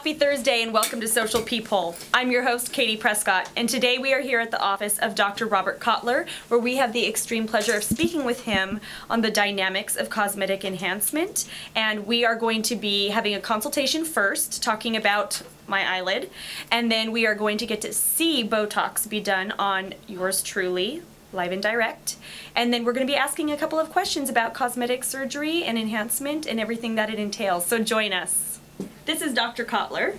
Happy Thursday and welcome to Social Peephole. I'm your host, Katie Prescott, and today we are here at the office of Dr. Robert Kotler, where we have the extreme pleasure of speaking with him on the dynamics of cosmetic enhancement. And we are going to be having a consultation first, talking about my eyelid, and then we are going to get to see Botox be done on yours truly, live and direct. And then we're going to be asking a couple of questions about cosmetic surgery and enhancement and everything that it entails. So join us. This is Dr. Kotler.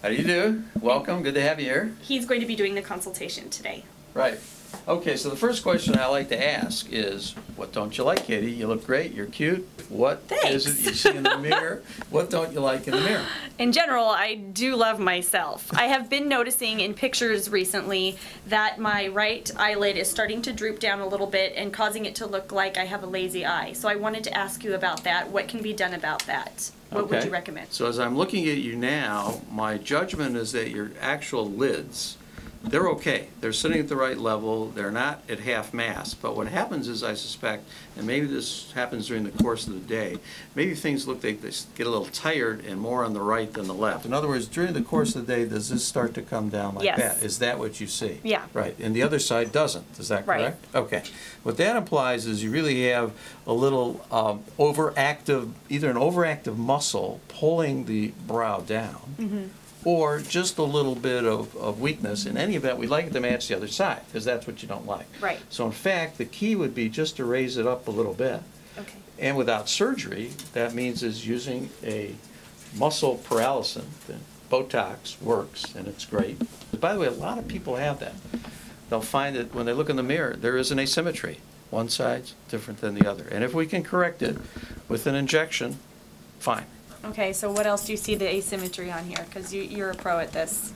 How do you do? Welcome. Good to have you here. He's going to be doing the consultation today. Right. Okay, so the first question I like to ask is, what don't you like, Katie? You look great. You're cute. What is it you see in the mirror? What don't you like in the mirror? In general, I do love myself. I have been noticing in pictures recently that my right eyelid is starting to droop down a little bit and causing it to look like I have a lazy eye. So I wanted to ask you about that. What can be done about that? What would you recommend? So as I'm looking at you now, my judgment is that your actual lids, they're okay. They're sitting at the right level. They're not at half mast. But what happens is, I suspect, and maybe this happens during the course of the day, maybe things look like they get a little tired and more on the right than the left. In other words, during the course of the day, does this start to come down like that? Is that what you see? Yeah. Right. And the other side doesn't. Is that correct? Right. Okay. What that implies is you really have a little overactive, either an overactive muscle pulling the brow down, or just a little bit of weakness. In any event, we like it to match the other side, because that's what you don't like. Right. So in fact, the key would be just to raise it up a little bit. Okay. And without surgery, that means is using a muscle paralysis. Botox works, and it's great. By the way, a lot of people have that. They'll find that when they look in the mirror, there is an asymmetry. One side's different than the other. And if we can correct it with an injection, fine. Okay, so what else do you see the asymmetry on here? Because you're a pro at this.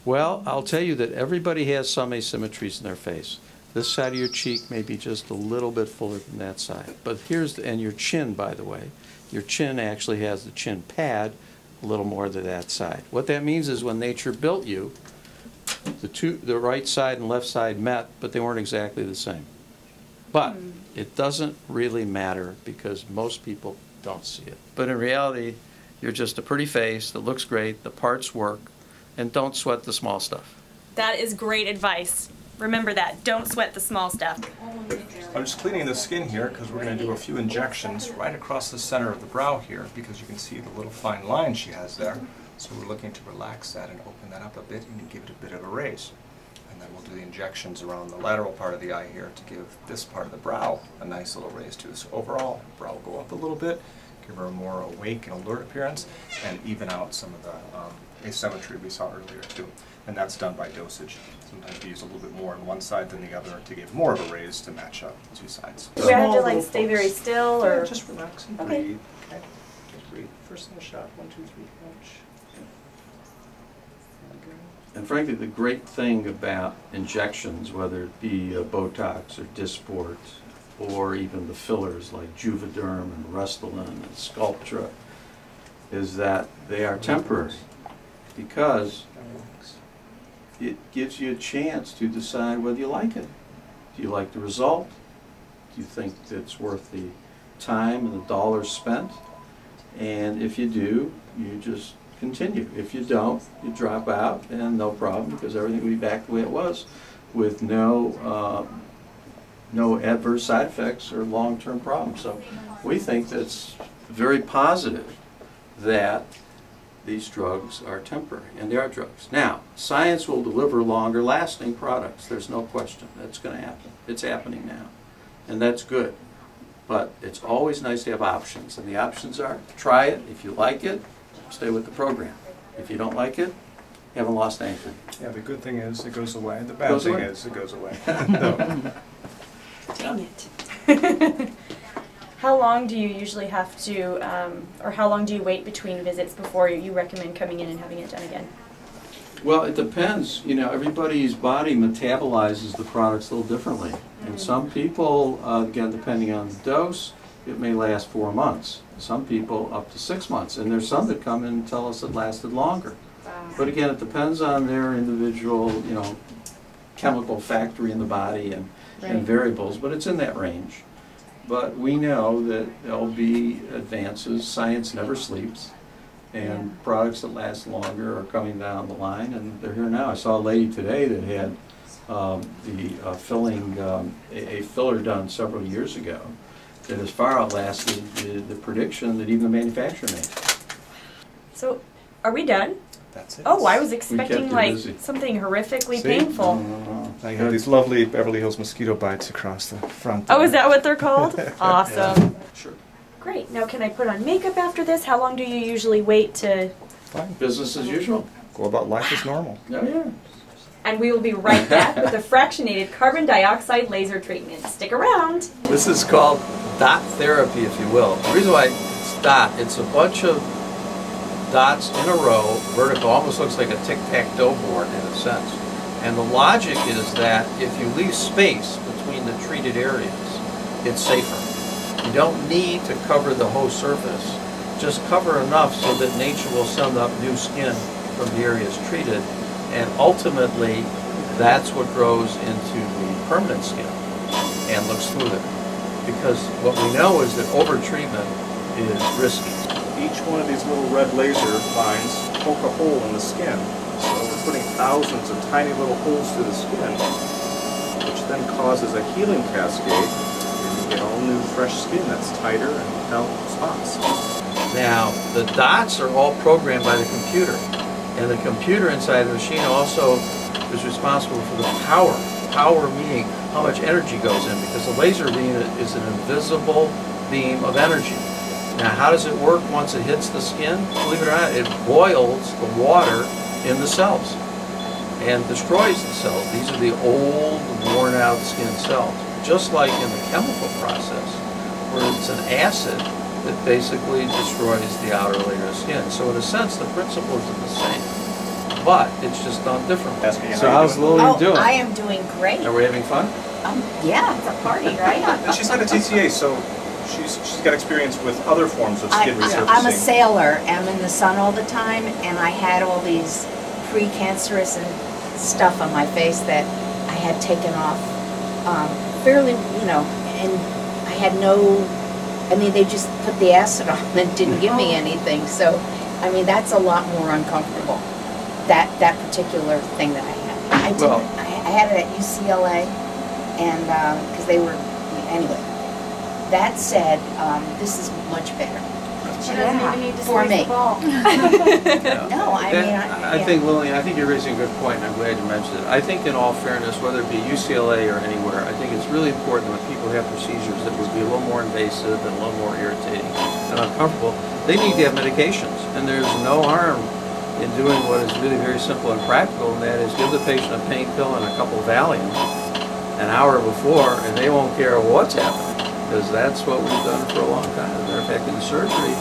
Well, I'll tell you that everybody has some asymmetries in their face. This side of your cheek may be just a little bit fuller than that side. But here's, and your chin, by the way, your chin actually has the chin pad a little more to that side. What that means is when nature built you, the right side and left side met, but they weren't exactly the same. But it doesn't really matter because most people don't see it. But in reality, you're just a pretty face that looks great, the parts work, and don't sweat the small stuff. That is great advice. Remember that. Don't sweat the small stuff. I'm just cleaning the skin here because we're going to do a few injections right across the center of the brow here, because you can see the little fine line she has there. So we're looking to relax that and open that up a bit and give it a bit of a raise. And then we'll do the injections around the lateral part of the eye here to give this part of the brow a nice little raise too. So overall, brow will go up a little bit, give her a more awake and alert appearance, and even out some of the asymmetry we saw earlier too. And that's done by dosage. Sometimes we use a little bit more on one side than the other to give more of a raise to match up the two sides. Do we have to like stay very still, or just relax and breathe? Okay. Just breathe. First in the shot. 1, 2, 3, punch. And frankly, the great thing about injections, whether it be Botox or Dysport, or even the fillers like Juvederm and Restylane and Sculptra, is that they are temporary, because it gives you a chance to decide whether you like it. Do you like the result? Do you think it's worth the time and the dollars spent? And if you do, you just continue. If you don't, you drop out, and no problem, because everything will be back the way it was, with no adverse side effects or long-term problems. So we think that's very positive that these drugs are temporary, and they are drugs. Now, science will deliver longer-lasting products. There's no question. That's going to happen. It's happening now, and that's good. But it's always nice to have options, and the options are, try it. If you like it, stay with the program. If you don't like it, you haven't lost anything. Yeah, the good thing is it goes away. The bad thing is it goes away. No. Dang it. How long do you usually have to, or how long do you wait between visits before you recommend coming in and having it done again? Well, it depends. You know, everybody's body metabolizes the products a little differently. And some people, again, depending on the dose, it may last 4 months. Some people up to 6 months. And there's some that come in and tell us it lasted longer. Wow. But again, it depends on their individual, you know, chemical factory in the body and variables, but it's in that range. But we know that there'll be advances. Science never sleeps. And products that last longer are coming down the line, and they're here now. I saw a lady today that had a filler done several years ago that has far outlasted the prediction that even the manufacturer made. So, are we done? That's it. Oh, I was kept expecting you like busy. something horrifically See? painful. Now you have these lovely Beverly Hills mosquito bites across the front. Oh, is that what they're called? Awesome. Sure. Great. Now, can I put on makeup after this? How long do you usually wait to... Fine. Business as usual. Go about life as normal. Oh, yeah. And we will be right back with the fractionated carbon dioxide laser treatment. Stick around. This is called dot therapy, if you will. The reason why it's dot, it's a bunch of dots in a row, vertical, almost looks like a tic-tac-toe board in a sense. And the logic is that if you leave space between the treated areas, it's safer. You don't need to cover the whole surface. Just cover enough so that nature will send up new skin from the areas treated. And ultimately, that's what grows into the permanent skin and looks smoother. Because what we know is that over-treatment is risky. Each one of these little red laser lines poke a hole in the skin. So we're putting thousands of tiny little holes through the skin, which then causes a healing cascade, and you get all new fresh skin that's tighter and without spots. Now, the dots are all programmed by the computer. And the computer inside the machine also is responsible for the power. Power meaning how much energy goes in, because the laser beam is an invisible beam of energy. Now, how does it work once it hits the skin? Believe it or not, it boils the water in the cells and destroys the cells. These are the old, worn-out skin cells. Just like in the chemical process, where it's an acid that basically destroys the outer layer of skin. So in a sense, the principles are the same, but it's just done differently. So how's Lillian doing? I am doing great. Are we having fun? Yeah, it's a party, right? And she's had a TCA, so she's got experience with other forms of skin resurfacing. I'm a sailor. I'm in the sun all the time, and I had all these precancerous and stuff on my face that I had taken off fairly, and I had no. I mean, they just put the acid on and didn't give me anything. So, I mean, that's a lot more uncomfortable. That particular thing that I had. I had it at UCLA, and because they were anyway. That said, this is much better. She doesn't even need to for me. the ball. No, I think, Lillian, I think you're raising a good point, and I'm glad you mentioned it. I think in all fairness, whether it be UCLA or anywhere, I think it's really important when people have procedures that would be a little more invasive and a little more irritating and uncomfortable, they need to have medications. And there's no harm in doing what is really very simple and practical, and that is give the patient a pain pill and a couple of Valium an hour before, and they won't care what's happening. Because that's what we've done for a long time. As a matter of fact, in surgery,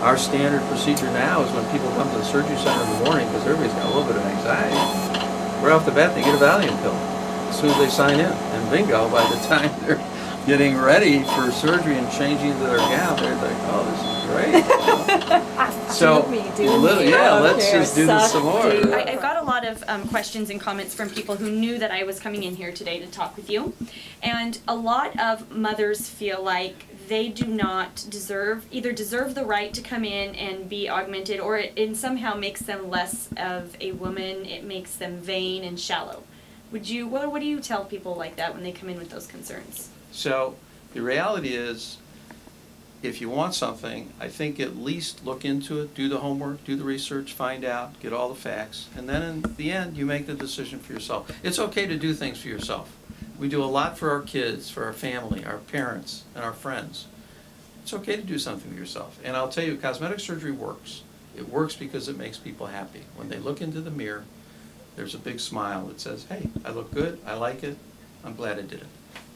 our standard procedure now is when people come to the surgery center in the morning, because everybody's got a little bit of anxiety, right off the bat they get a Valium pill as soon as they sign in. And bingo, by the time they're getting ready for surgery and changing into their gown, they're like, oh, this is great. So, let's just do this some more. I've got a lot of questions and comments from people who knew that I was coming in here today to talk with you. And a lot of mothers feel like they do not either deserve the right to come in and be augmented, or it somehow makes them less of a woman. It makes them vain and shallow. What do you tell people like that when they come in with those concerns? So the reality is, if you want something, I think at least look into it, do the homework, do the research, find out, get all the facts, and then in the end you make the decision for yourself. It's okay to do things for yourself. We do a lot for our kids, for our family, our parents, and our friends. It's okay to do something for yourself. And I'll tell you, cosmetic surgery works. It works because it makes people happy. When they look into the mirror, there's a big smile that says, hey, I look good, I like it, I'm glad I did it.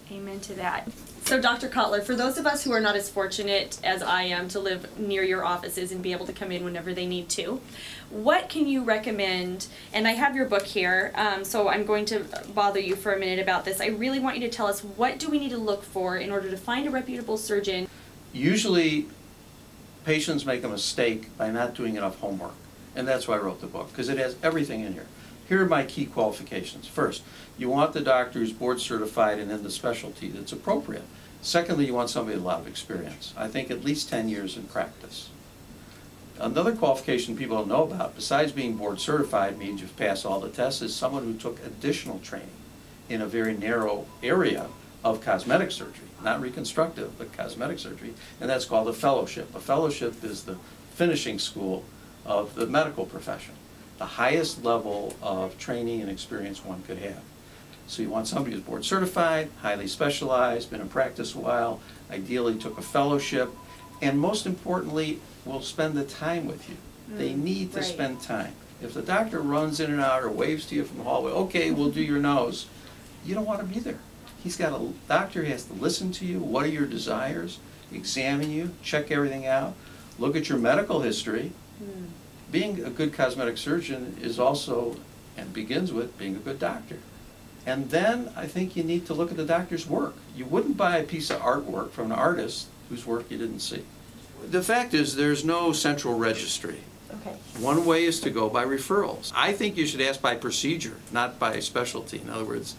Amen to that. So Dr. Kotler, for those of us who are not as fortunate as I am to live near your offices and be able to come in whenever they need to, what can you recommend? And I have your book here, so I'm going to bother you for a minute about this. I really want you to tell us, what do we need to look for in order to find a reputable surgeon? Usually patients make a mistake by not doing enough homework, and that's why I wrote the book, because it has everything in here. Here are my key qualifications. First, you want the doctor who's board certified and in the specialty that's appropriate. Secondly, you want somebody with a lot of experience. I think at least 10 years in practice. Another qualification people don't know about, besides being board certified, means you've passed all the tests, is someone who took additional training in a very narrow area of cosmetic surgery, not reconstructive, but cosmetic surgery, and that's called a fellowship. A fellowship is the finishing school of the medical profession, the highest level of training and experience one could have. So you want somebody who's board certified, highly specialized, been in practice a while, ideally took a fellowship, and most importantly, will spend the time with you. They need to spend time. If the doctor runs in and out or waves to you from the hallway, okay, we'll do your nose, you don't want to be there. Doctor has to listen to you, what are your desires, examine you, check everything out, look at your medical history. Being a good cosmetic surgeon is also, and begins with, being a good doctor. And then I think you need to look at the doctor's work. You wouldn't buy a piece of artwork from an artist whose work you didn't see. The fact is there's no central registry. Okay. One way is to go by referrals. I think you should ask by procedure, not by specialty. In other words,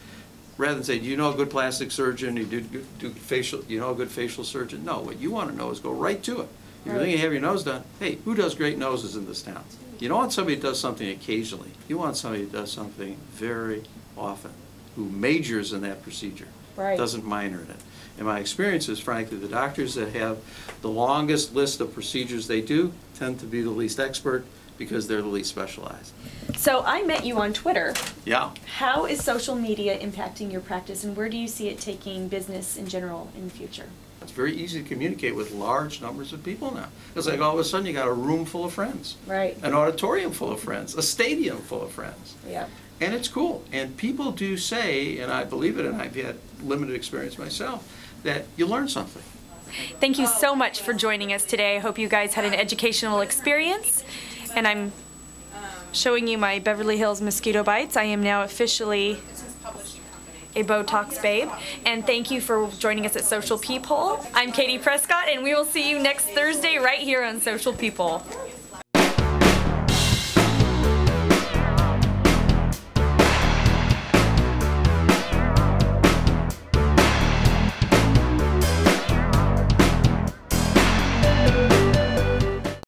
rather than say, do you know a good plastic surgeon, you do facial, you know a good facial surgeon? No, what you want to know is go right to it. If you're thinking of having your nose done, hey, who does great noses in this town? You don't want somebody who does something occasionally. You want somebody who does something very often, who majors in that procedure, doesn't minor in it. And my experience is, frankly, the doctors that have the longest list of procedures they do tend to be the least expert because they're the least specialized. So I met you on Twitter. Yeah. How is social media impacting your practice, and where do you see it taking business in general in the future? It's very easy to communicate with large numbers of people now. It's like all of a sudden you got a room full of friends. Right. An auditorium full of friends. A stadium full of friends. Yeah. And it's cool. And people do say, and I believe it, and I've had limited experience myself, that you learn something. Thank you so much for joining us today. I hope you guys had an educational experience. And I'm showing you my Beverly Hills mosquito bites. I am now officially a Botox babe. And thank you for joining us at Social Peephole. I'm Katie Prescott, and we will see you next Thursday right here on Social Peephole.